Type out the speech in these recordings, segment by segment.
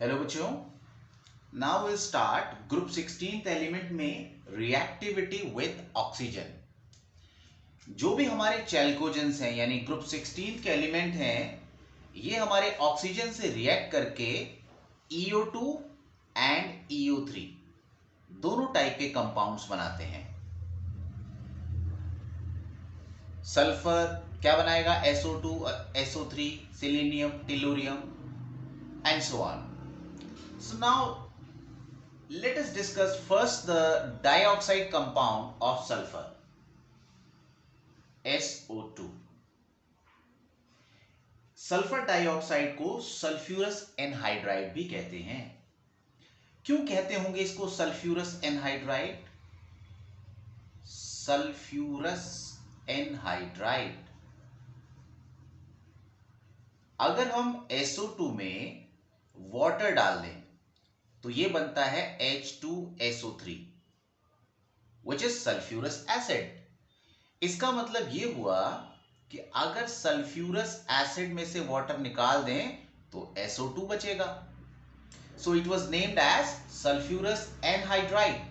Hello बच्चों, now will start group 16th element में reactivity with oxygen. जो भी हमारे चैल्कोजेंस हैं यानी ग्रुप 16th के एलिमेंट हैं, ये हमारे ऑक्सीजन से रिएक्ट करके EO2 एंड EO3 दोनों टाइप के कंपाउंड्स बनाते हैं। सल्फर क्या बनाएगा? SO2, SO3, selenium, tellurium and so on. So now let us discuss first the dioxide compound of sulfur, SO2। Sulphur dioxide को सल्फ्यूरस एनहाइड्राइड भी कहते हैं। क्यों कहते होंगे इसको सल्फ्यूरस एनहाइड्राइड? सल्फ्यूरस एनहाइड्राइड, अगर हम SO2 में वाटर डाल दें तो ये बनता है H2SO3 which is sulfurous acid। इसका मतलब ये हुआ कि अगर सल्फ्यूरस एसिड में से वाटर निकाल दें तो SO2 बचेगा। So it was named as sulphurous anhydride.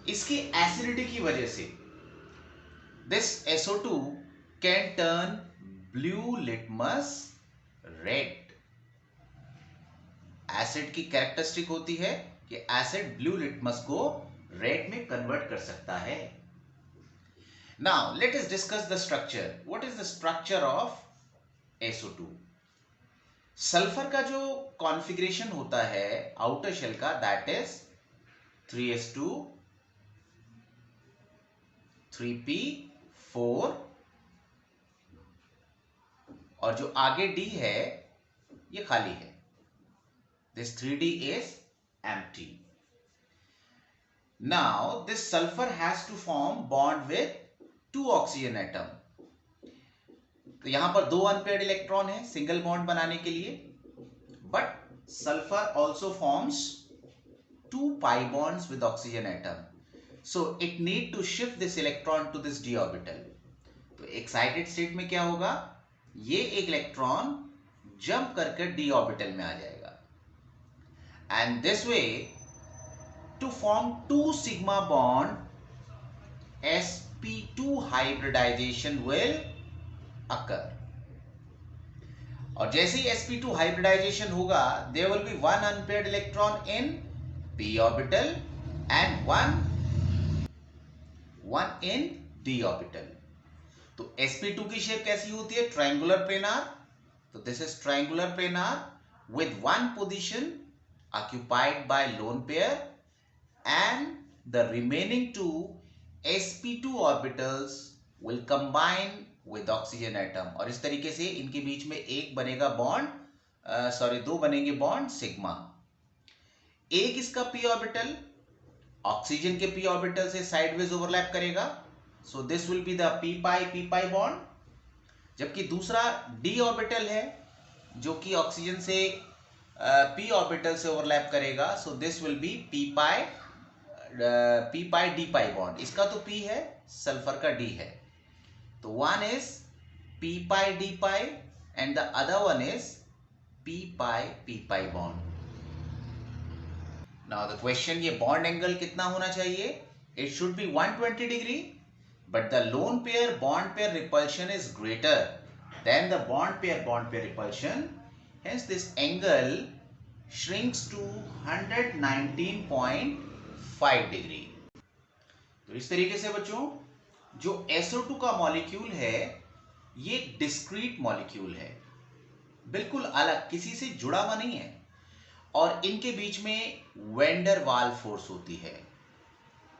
इसकी एसिडिटी की वजह से this SO2 can turn blue litmus red. Acid की कैरेक्टरिस्टिक होती है कि एसिड ब्लू लिटमस को रेड में कन्वर्ट कर सकता है। Now let us discuss the structure. What is the structure of SO2? Sulphur का जो कॉन्फ़िगरेशन होता है आउटर शेल का, दैट इज 3s2 3p4 और जो आगे D है ये खाली है। This 3D is empty. Now this sulfur has to form bond with 2 oxygen atom. तो यहां पर 2 अनपेयर्ड इलेक्ट्रॉन है सिंगल बॉन्ड बनाने के लिए, but sulphur also forms 2 pi bonds with oxygen atom, so it need to shift this electron to this d orbital. तो excited state में क्या होगा? ये एक इलेक्ट्रॉन जंप करके डी ऑर्बिटल में आ जाएगा and this way to form 2 sigma bond sp2 hybridization will occur। और जैसे ही sp2 hybridization होगा, there will be 1 unpaired electron in p orbital and one in d orbital। तो sp2 की shape कैसी होती है? Triangular planar. तो this is triangular planar with 1 position occupied by lone pair and the remaining 2 sp2 orbitals will combine with oxygen atom। और इस तरीके से इनके बीच में एक बनेगा बॉन्ड, दो बनेंगे बॉन्ड सिग्मा। एक इसका p ऑर्बिटल ऑक्सीजन के p ऑर्बिटल से साइडवेज ओवरलैप करेगा, so this will be the p pi bond. जबकि दूसरा d ऑर्बिटल है जो कि ऑक्सीजन से p ऑर्बिटल से ओवरलैप करेगा, so this will be p pi d pi bond. इसका तो p है, सल्फर का d है, तो one is p pi d pi and the other one is p pi bond. Now the question, ये bond angle कितना होना चाहिए? It should be 120 degree, but the lone pair bond pair repulsion is greater than the bond pair repulsion, hence this angle shrinks to 119.5 degree. तो इस तरीके से बच्चों जो SO2 का मॉलिक्यूल है ये डिस्क्रीट मॉलिक्यूल है, बिल्कुल अलग, किसी से जुड़ा हुआ नहीं है, और इनके बीच में वेंडर वाल फोर्स होती है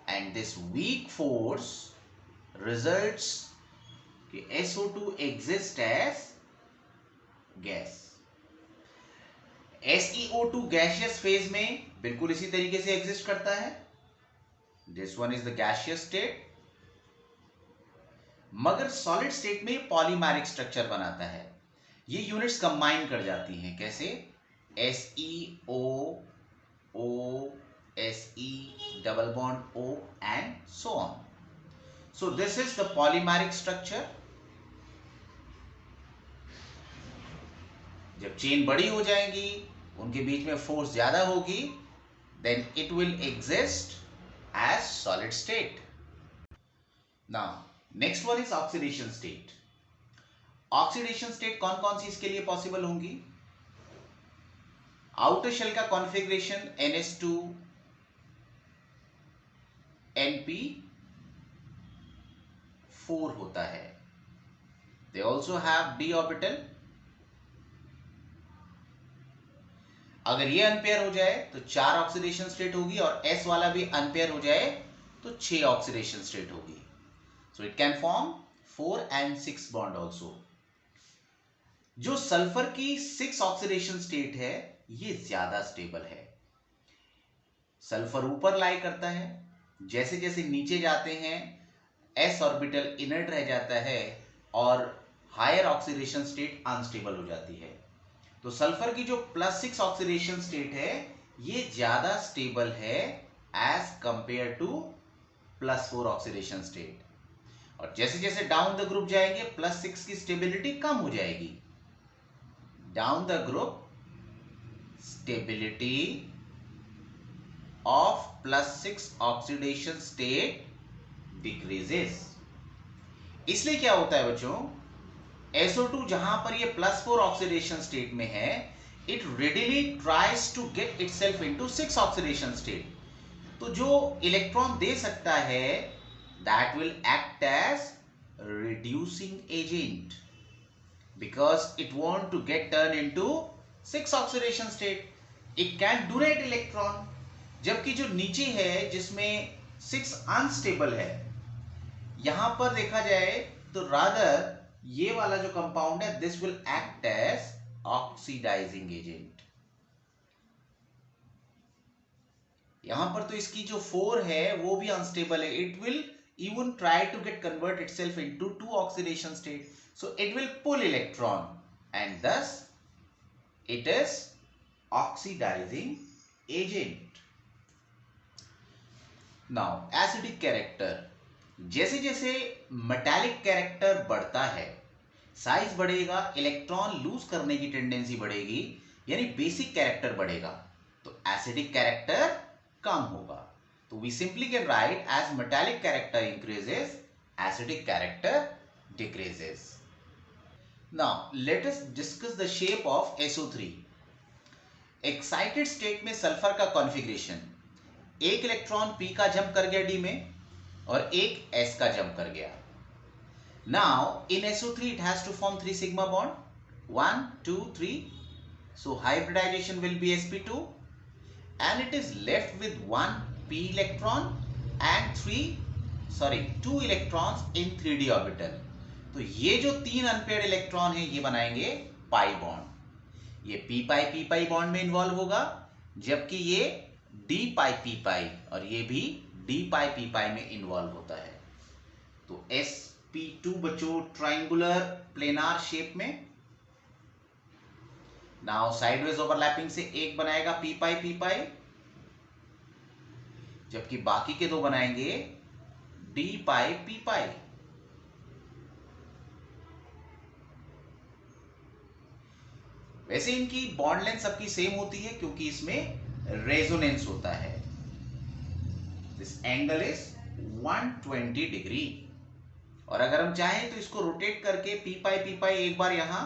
and this weak force results कि SO2 exist as gas. SeO2 gaseous phase में बिल्कुल इसी तरीके से एग्जिस्ट करता है। This one is the gaseous state, मगर सॉलिड स्टेट में पॉलीमेरिक स्ट्रक्चर बनाता है। ये यूनिट्स कंबाइन कर जाती हैं, कैसे? SeO O Se double bond O and so on. So this is the polymeric structure. जब चेन बड़ी हो जाएंगी, उनके बीच में फोर्स ज्यादा होगी, then it will exist as solid state. Now next one is oxidation state. Oxidation state कौन कौन सी इसके लिए पॉसिबल होंगी? आउटर शेल का कॉन्फ़िगरेशन NH2 NP4 होता है. They also have d orbital. अगर ये अनपेयर हो जाए तो 4 ऑक्सीडेशन स्टेट होगी, और S वाला भी अनपेयर हो जाए तो 6 ऑक्सीडेशन स्टेट होगी. So it can form 4 and 6 bond also. जो सल्फर की 6 ऑक्सीडेशन स्टेट है ये ज्यादा स्टेबल है. सल्फर ऊपर लाई करता है, जैसे जैसे नीचे जाते हैं s ऑर्बिटल इनर्ट रह जाता है और हायर ऑक्सीडेशन स्टेट अनस्टेबल हो जाती है. तो सल्फर की जो +6 ऑक्सीडेशन स्टेट है ये ज्यादा स्टेबल है as compare to +4 oxidation state. और जैसे जैसे डाउन द ग्रुप जाएंगे +6 की स्टेबिलिटी कम हो जाएगी. Down the group stability of +6 oxidation state decreases. इसलिए क्या होता है बच्चों, SO2 जहां पर ये +4 ऑक्सीडेशन स्टेट में है, it readily tries to get itself into 6 oxidation state. तो जो इलेक्ट्रॉन दे सकता है that will act as reducing agent because it want to get turned into 6 oxidation state. It can donate electron. जबकि जो नीचे है जिसमें 6 अनस्टेबल है, यहां पर देखा जाए तो रादर ये वाला जो कंपाउंड है this will act as oxidising agent. यहां पर तो इसकी जो 4 है वो भी अनस्टेबल है. It will even try to get convert itself into 2 oxidation state. So it will pull electron and thus it is oxidizing agent. Now acidic character. जैसे जैसे मेटालिक कैरेक्टर बढ़ता है, साइज बढ़ेगा, इलेक्ट्रॉन लूज करने की tendency बढ़ेगी, यानी basic character बढ़ेगा, तो एसिडिक कैरेक्टर कम होगा. So we simply can write as metallic character increases, acidic character decreases. Now let us discuss the shape of SO3. Excited state में सल्फर का कॉन्फ़िगरेशन, एक इलेक्ट्रॉन P का jump कर गया D में और एक S का जंप कर गया. Now in SO3 it has to form 3 sigma bond, 1, 2, 3. So hybridization will be sp2 and it is left with 1 p electron and 2 electrons in 3d orbital. तो ये जो 3 अनपेयर्ड इलेक्ट्रॉन है ये बनाएंगे पाई बॉन्ड. ये p pi bond में involve होगा, जबकि ये d पाई और ये भी d पाई में इन्वॉल्व होता है. तो sp2 बच्चों ट्रायंगुलर प्लेनार शेप में. नाउ साइडवेज ओवरलैपिंग से एक बनाएगा p पाई, जबकि बाकी के 2 बनाएंगे d पाई. वैसे इनकी बॉन्ड लेंथ सबकी सेम होती है क्योंकि इसमें रेजोनेंस होता है. This angle is 120 degree. और अगर हम चाहें तो इसको रोटेट करके p पाई एक बार यहां,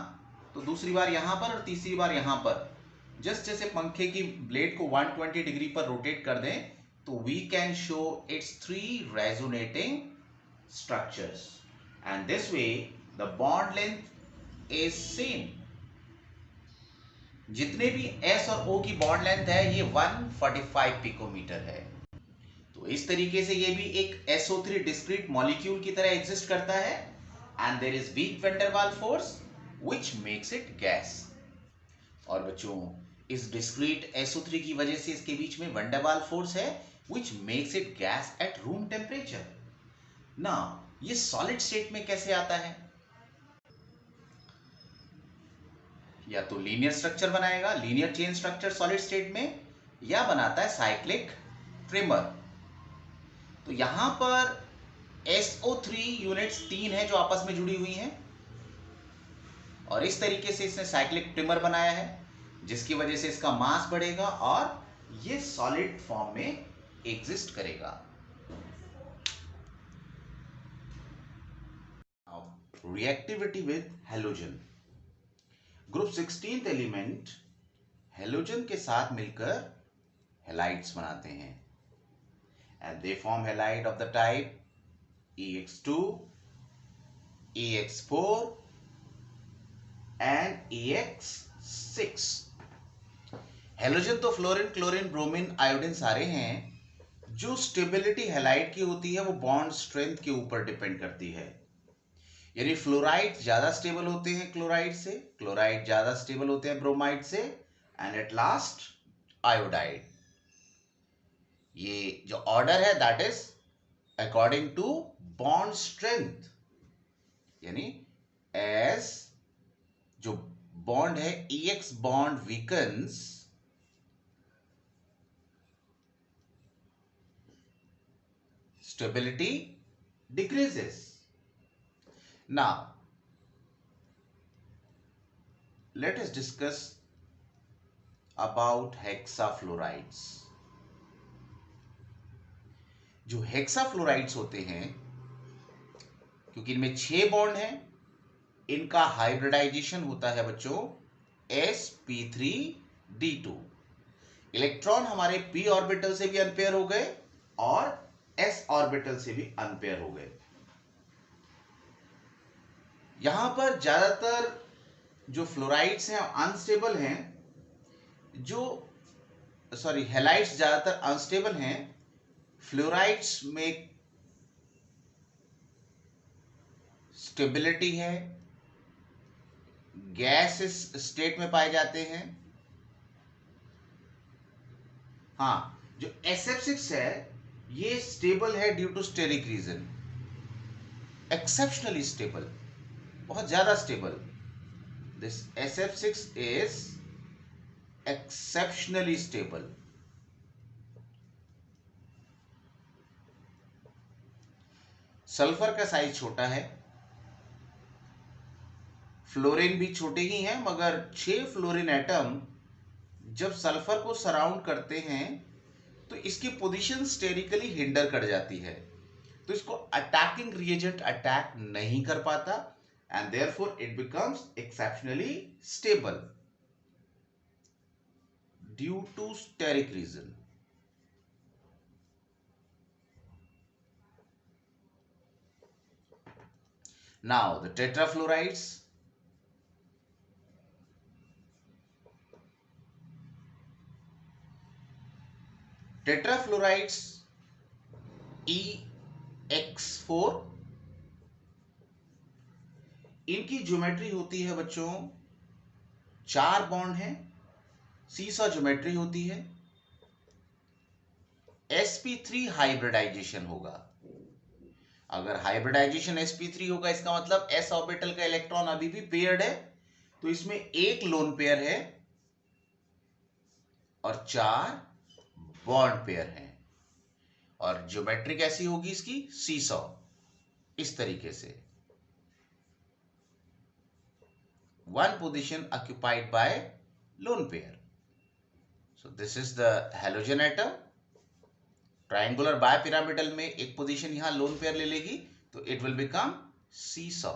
तो दूसरी बार यहां पर और तीसरी बार यहां पर, जस्ट जैसे पंखे की ब्लेड को 120 डिग्री पर रोटेट कर दें, तो we can show its 3 resonating structures and this way the bond length is same. जितने भी S और O की बॉन्ड लेंथ है ये 145 पिकोमीटर है. तो इस तरीके से ये भी एक SO3 डिस्क्रीट मॉलिक्यूल की तरह एग्जिस्ट करता है and there is weak van der Waals force which makes it gas. और बच्चों इस डिस्क्रीट SO3 की वजह से इसके बीच में van der Waals फोर्स है which makes it gas at room temperature. Now ये solid state में कैसे आता है? या तो लीनियर स्ट्रक्चर बनाएगा, linear chain structure solid state में, या बनाता है साइक्लिक ट्रिमर. तो यहां पर SO3 यूनिट्स 3 है जो आपस में जुड़ी हुई हैं और इस तरीके से इसने साइक्लिक ट्रिमर बनाया है, जिसकी वजह से इसका मास बढ़ेगा और ये सॉलिड फॉर्म में एग्जिस्ट करेगा। Reactivity with halogen. Group 16th element halogen के साथ मिलकर हेलाइड्स बनाते हैं, and they form halide of the type EX2, EX4 and EX6। Halogen तो फ्लोरीन, क्लोरीन, ब्रोमीन, आयोडीन सारे हैं। जो स्टेबिलिटी हेलाइड की होती है वो बॉन्ड स्ट्रेंथ के ऊपर डिपेंड करती है, यानी फ्लोराइड ज्यादा स्टेबल होते हैं क्लोराइड से, क्लोराइड ज्यादा स्टेबल होते हैं ब्रोमाइड से, एंड एट लास्ट आयोडाइड। ये जो ऑर्डर है that is according to bond strength, यानी एज जो बॉन्ड है EX bond weakens, stability decreases. Now, let us discuss about hexafluorides. जो हेक्साफ्लोराइड्स होते हैं, क्योंकि इनमें 6 बॉन्ड हैं, इनका हाइब्रिडाइजेशन होता है बच्चों sp3d2। इलेक्ट्रॉन हमारे p ऑर्बिटल से भी अनपेयर हो गए और s ऑर्बिटल से भी अनपेयर हो गए। यहां पर ज्यादातर जो फ्लोराइड्स हैं अनस्टेबल हैं, हेलाइड्स ज्यादातर अनस्टेबल हैं। फ्लोराइड्स में स्टेबिलिटी है, गैस स्टेट में पाए जाते हैं। हाँ, जो SF6 है ये स्टेबल है due to steric reason, exceptionally stable, बहुत ज्यादा stable. This SF6 is exceptionally stable. Sulphur का साइज छोटा है, फ्लोरीन भी छोटे ही हैं, मगर 6 फ्लोरीन एटम जब सल्फर को सराउंड करते हैं तो इसकी पोजीशन स्टेरिकली हिंडर कर जाती है, तो इसको अटैकिंग रिएजेंट अटैक नहीं कर पाता, and therefore it becomes exceptionally stable due to steric reason. Now the tetrafluorides. Tetrafluorides EX4, इनकी ज्योमेट्री होती है बच्चों 4 बॉन्ड है, सीसा ज्योमेट्री होती है। sp3 हाइब्रिडाइजेशन होगा। अगर हाइब्रिडाइजेशन sp3 होगा इसका मतलब s ऑर्बिटल का इलेक्ट्रॉन अभी भी पेयर्ड है, तो इसमें एक लोन पेयर है और 4 बॉन्ड पेयर हैं, और ज्योमेट्री कैसी होगी इसकी, सीसॉ, इस तरीके से। One position occupied by lone pair. So this is the halogen atom. Triangular bipyramidal में एक पोजीशन यहां लोन पेयर ले लेगी तो it will become seesaw.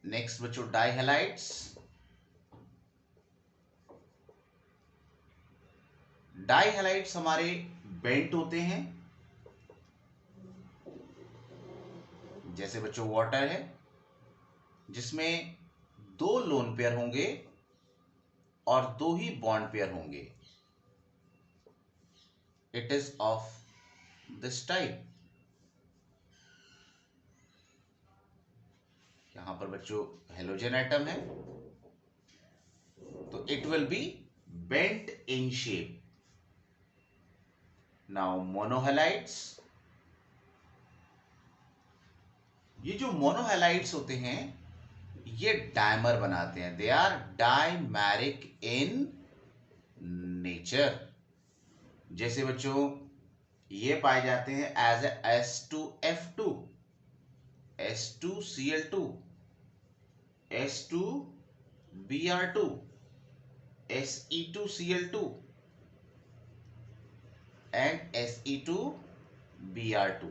Next बच्चों डाइहैलाइड्स। डाइहैलाइड्स हमारे बेंट होते हैं, जैसे बच्चों वाटर है जिसमें 2 लोन पेयर होंगे और 2 ही बॉन्ड पेयर होंगे। It is of this type. यहां पर बच्चों हेलोजन एटम है तो it will be bent in shape. Now monohalides. ये जो मोनोहैलाइड्स होते हैं ये डायमर बनाते हैं, दे आर डाइमैरिक इन नेचर। जैसे बच्चों ये पाए जाते हैं as S2F2, S2Cl2, S2Br2, Se2Cl2 and Se2Br2।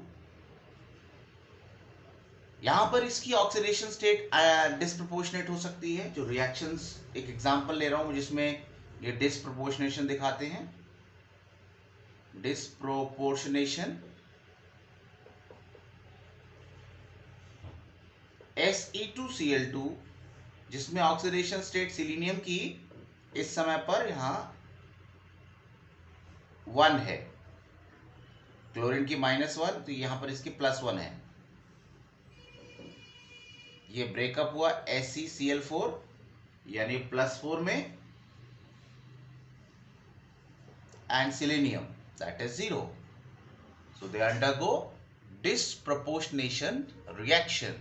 यहां पर इसकी ऑक्सीडेशन स्टेट डिस्प्रोपोर्शनेट हो सकती है। जो रिएक्शंस, एक एग्जांपल ले रहा हूं जिसमें ये डिस्प्रोपोर्शनेशन दिखाते हैं, डिस्प्रोपोर्शनेशन। Se2Cl2 जिसमें ऑक्सीडेशन स्टेट सिलीनियम की इस समय पर यहां 1 है, क्लोरीन की -1, तो यहां पर इसकी +1 है। ये ब्रेकअप हुआ SeCl4 यानी +4 में, and selenium, that is 0. So they undergo disproportionation reaction.